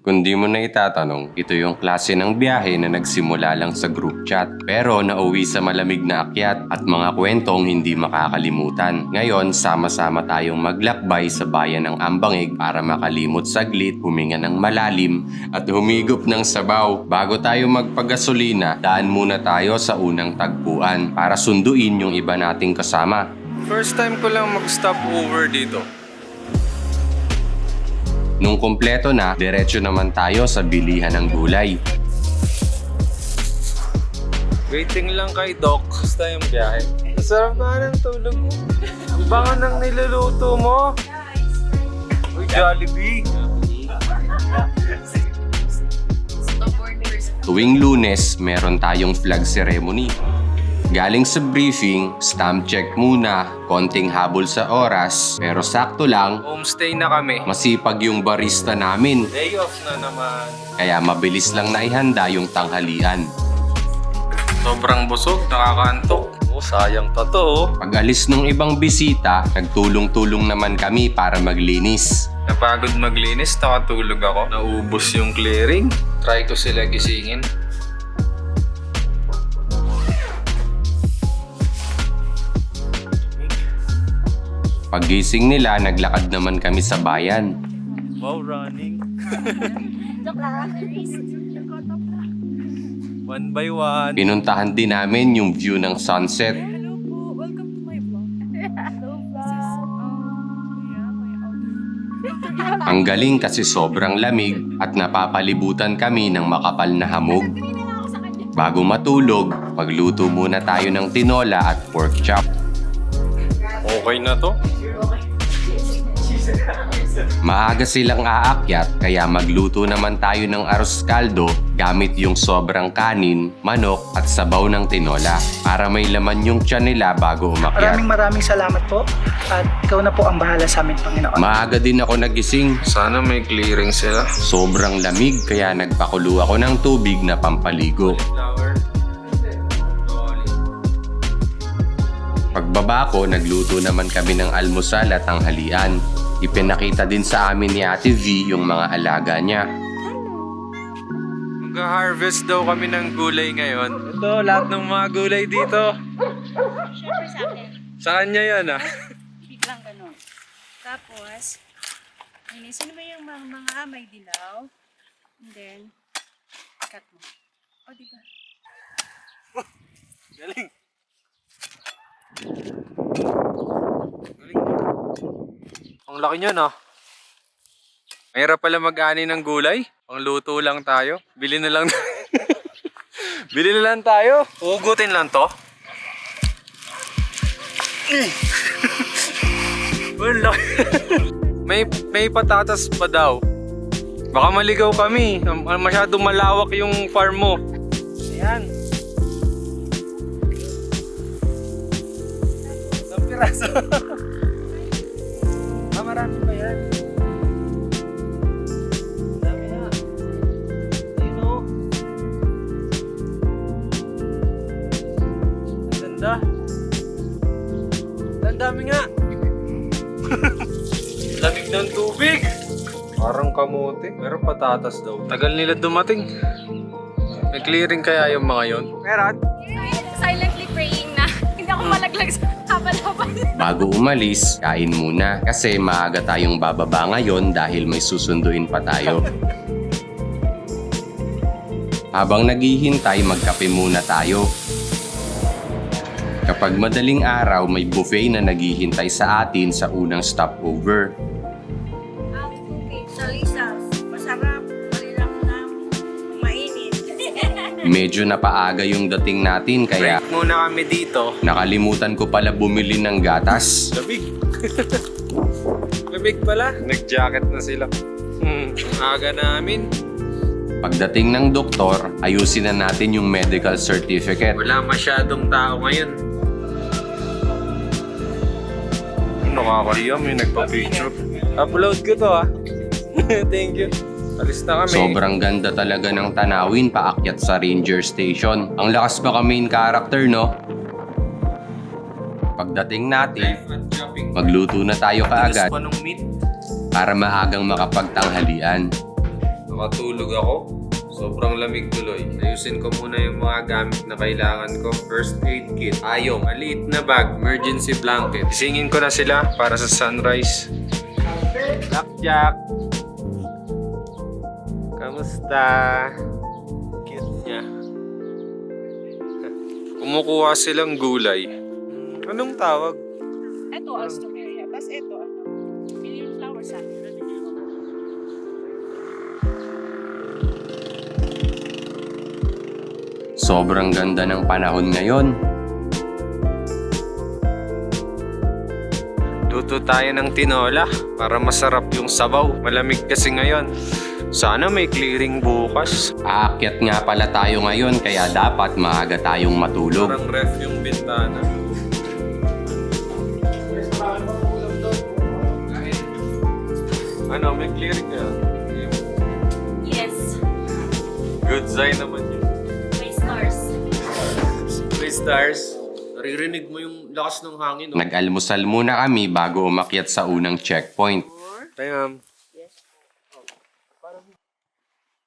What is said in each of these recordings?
Kung di mo na itatanong, ito yung klase ng biyahe na nagsimula lang sa group chat. Pero nauwi sa malamig na akyat at mga kwentong hindi makakalimutan. Ngayon, sama-sama tayong maglakbay sa bayan ng Ambangeg para makalimot saglit, huminga ng malalim at humigop ng sabaw. Bago tayo magpagasolina, daan muna tayo sa unang tagpuan para sunduin yung iba nating kasama. First time ko lang mag-stop over dito. Nung kumpleto na, diretso naman tayo sa bilihan ng gulay. Waiting lang kay Doc. Basta yung biyahe. Masarap na ng tulog mo. Ang bango ng niluluto mo. Uy, Jollibee. Tuwing Lunes, meron tayong flag ceremony. Galing sa briefing, stamp check muna, konting habol sa oras, pero sakto lang, Homestay na kami. masipag yung barista namin. Day off na naman. Kaya mabilis lang naihanda yung tanghalian. Sobrang busog, nakakaantok. Oh, sayang pa to. Pag alis ng ibang bisita, nagtulong-tulong naman kami para maglinis. Napagod maglinis, nakatulog ako. Naubos yung clearing. Try ko sila gisingin. Paggising nila, naglakad naman kami sa bayan. Wow, running. One by one. Pinuntahan din namin yung view ng sunset. Hello po, welcome to my vlog. Hello vlog. Ang galing kasi sobrang lamig at napapalibutan kami ng makapal na hamog. Bago matulog, magluto muna tayo ng tinola at pork chop. Okay na to? Maaga silang aakyat kaya magluto naman tayo ng arroz caldo gamit yung sobrang kanin, manok at sabaw ng tinola para may laman yung tiyan nila bago umakyat. Maraming salamat po at ikaw na po ang bahala sa amin, Panginoon. Maaga din ako nagising. Sana may clearing sila. Sobrang lamig kaya nagpakulo ako ng tubig na pampaligo. Flower. Pagbaba ko, nagluto naman kami ng almusal at tanghalian. Ipinakita din sa amin ni Ate V yung mga alaga niya. Mag-harvest daw kami ng gulay ngayon. Ito, lahat ng mga gulay dito. Siyempre sa akin, Sa kanya yan ah. biglang ganun. Tapos, linisin mo yung mga may dilaw. And then, cut mo. O, diba? Galing. Galing. Ang laki niyan ah. Mahirap pala mag-ani ng gulay. Ang luto lang tayo. Bili na lang. Bili na lang tayo. Hugutin lang to. Ang laki. may patatas pa daw. Baka maligaw kami. Masyadong malawak yung farm mo. Ayan. Isang piraso. Marami pa yan. Dami na. Ayun o. Ang ganda. Ang dami nga. Lamig ng tubig. Parang kamote. Pero patatas daw. Tagal nila dumating. May clearing kaya yung mga yon? Meron. Silently praying na hindi ako malaglag sa haba-haba. Bago umalis, kain muna kasi maaga tayong bababa ngayon dahil may susunduin pa tayo. Habang naghihintay, magkape muna tayo. Kapag madaling araw, may buffet na naghihintay sa atin sa unang stopover. Ang tubig sa lisas, masarap. Lang na mainit. Medyo napaaga yung dating natin kaya Break muna kami dito. nakalimutan ko pala bumili ng gatas. Lamig. Lamig pala. Nag-jacket na sila. Ang aga namin. Pagdating ng doktor, ayusin na natin yung medical certificate. Wala masyadong tao ngayon. Nakakaliya, may nagpa-picture. Upload ko to ah. Thank you. Alis na kami. Sobrang ganda talaga ng tanawin paakyat sa ranger station. Ang lakas pa main character, no? Pagdating natin, magluto na tayo kaagad Pa nung meat. para maagang makapagtanghalian. Nakatulog ako. Sobrang lamig tuloy. Ayusin ko muna yung mga gamit na kailangan ko. First aid kit, ayong, maliit na bag, emergency blanket. Isingin ko na sila para sa sunrise. Blackjack! Kamusta? Cute niya. Kumukuha silang gulay. Anong tawag? Ito, alstomeria. Tapos ito, million flowers sa akin. Sobrang ganda ng panahon ngayon. Luto tayo ng tinola para masarap yung sabaw. Malamig kasi ngayon. Sana may clearing bukas. Aakyat nga pala tayo ngayon kaya dapat maaga tayong matulog. Parang ref yung bintana. Ano, may clearing ka? Yes. Good sign naman yun. May stars. May stars. Naririnig mo yung lakas ng hangin. No? Nag-almusal muna kami bago umakyat sa unang checkpoint. Tayo,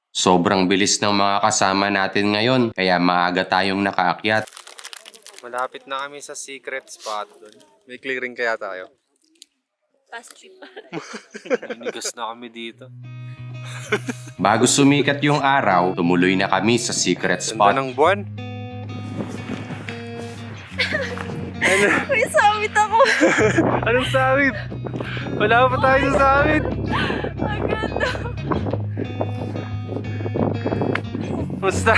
Sobrang bilis ng mga kasama natin ngayon kaya maaga tayong nakaakyat. malapit na kami sa secret spot doon. May clearing kaya tayo? Fast trip. Inigas na kami dito. Bago sumikat yung araw, tumuloy na kami sa secret Ganda spot. ng buwan. May summit ako. Anong sawit? Wala pa tayo sa sawit. Ang ganda. Basta.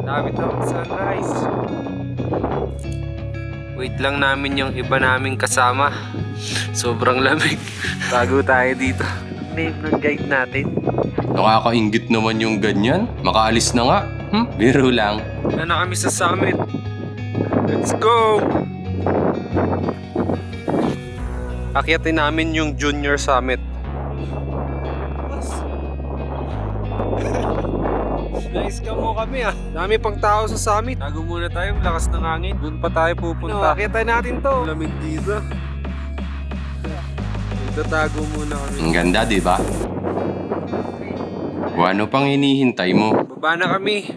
Lapit na ang sunrise. Wait lang namin yung iba naming kasama. Sobrang lamig. Tago tayo dito. Name ng guide natin. Nakakaingit naman yung ganyan. Makaalis na nga. Biro lang. Na kami sa summit. Let's go! Akyatin namin yung junior summit. Nice ka mo kami ah. Dami pang tao sa summit. Tago muna tayo, lakas ng hangin. Doon pa tayo pupunta. Akyatin natin to. Lamig dito. Dito tago muna kami. Ang ganda, di ba? O ano pang hinihintay mo? Baba na kami.